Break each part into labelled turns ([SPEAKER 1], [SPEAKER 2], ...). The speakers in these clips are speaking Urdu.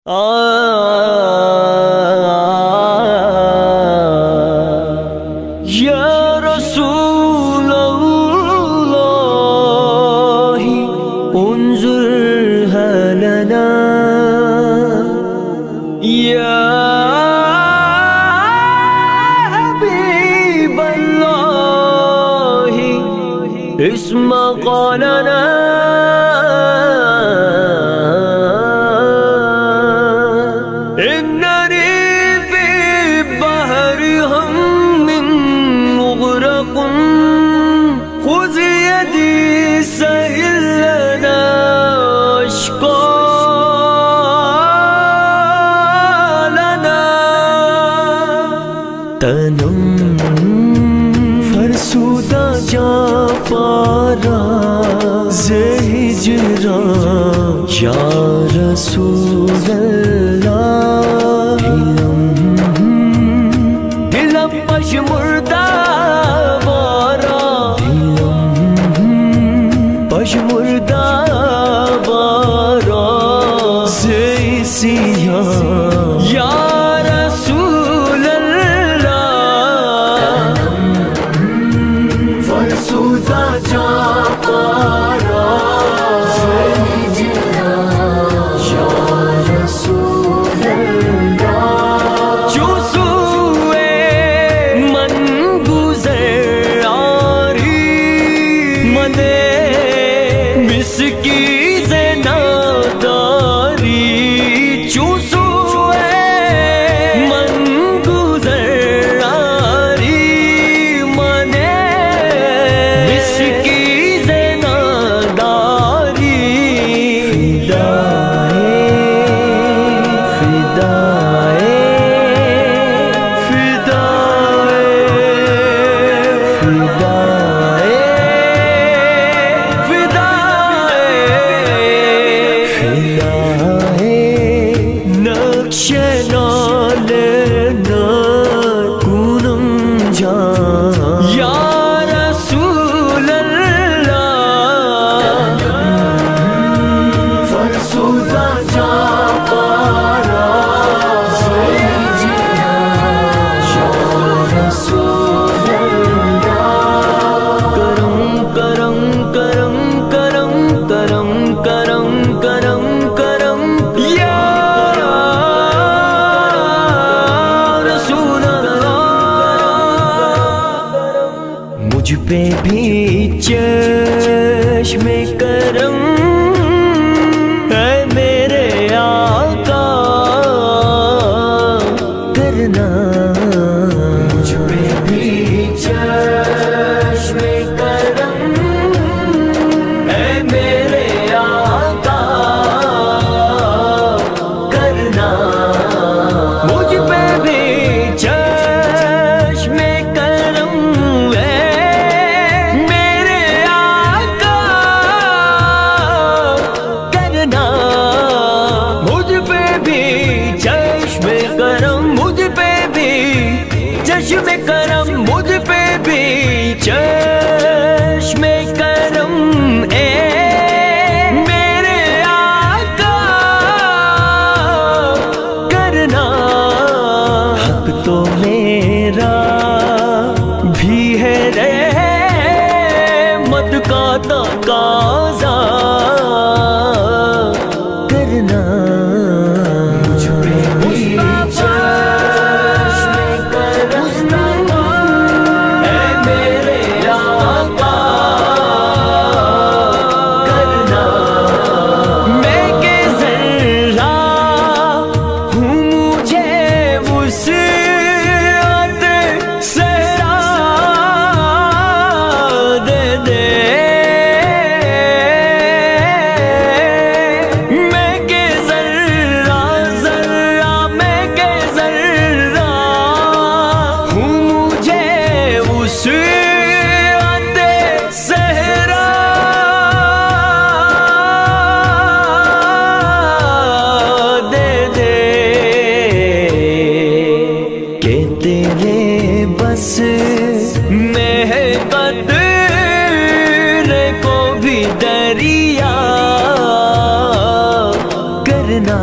[SPEAKER 1] یا رسول اللہ انظر لنا یا حبیب اللہ اسمع قولنا تنم فرسودہ جا پارا زہجران یا رسول اللہ دلم پشمردہ بارا پشمردہ بارا زیسیان یا مجھ پہ بھی چشم کرم اے میرے آقا کرنا مجھ پہ بھی چشم کرم اے میرے آقا کرنا مجھ پہ بھی چشم کرم چشم کرم مجھ پہ بھی چشم کرم اے میرے آقا کرنا حق تو میرا بھی ہے رحمت کا تقاضا کرنا مجھ پہ بھی دریا کرنا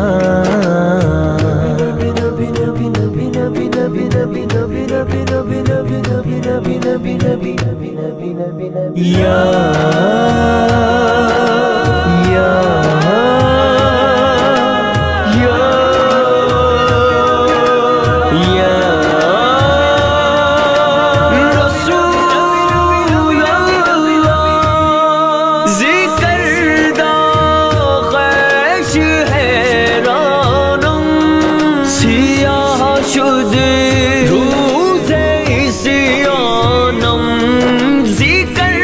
[SPEAKER 1] یا یا یا یا رسول اللہ ذکر دا خیش حیرانم سیاہ شد روز عصیانم ذکر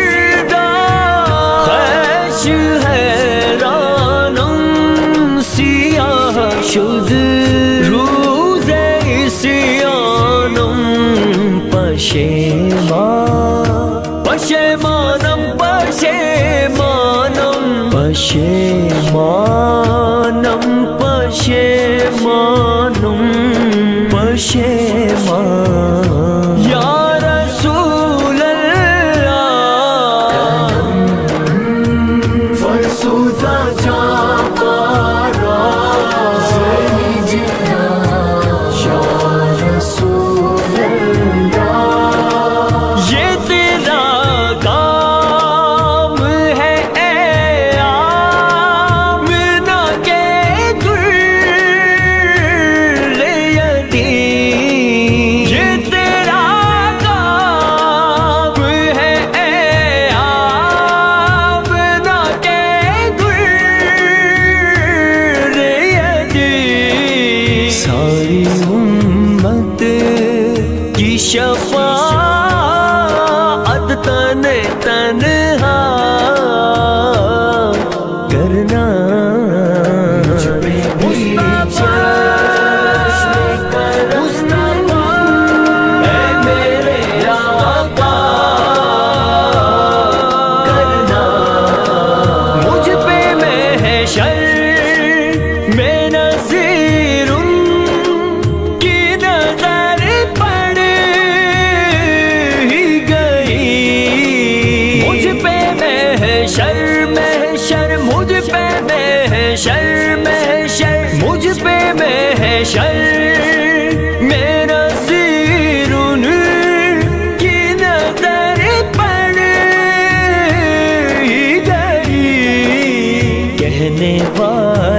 [SPEAKER 1] دا خیش حیرانم سیاہ شد روز عصیانم پشیمانم پشیمانم پشیمانم پشیمانم پشیمان یا رسول اللہ فرسودہ جاپارا سیدنا یا رسول اللہ یہ تیرا کام ہے اے آمنہ کے در یتیم یہ تیرا کام ہے اے آمنہ کے در یتیم ساری امت کی شفاعت تنہا کرنا اے میرے آقا کرنا مجھ پہ محشر میں نذیر کی نظر پڑ ہی گئی مجھ پہ محشر محشر مجھ پہ محشر محشر مجھ پہ محشر میں نذیر کی نظر پڑ ہی گئی کہنے والا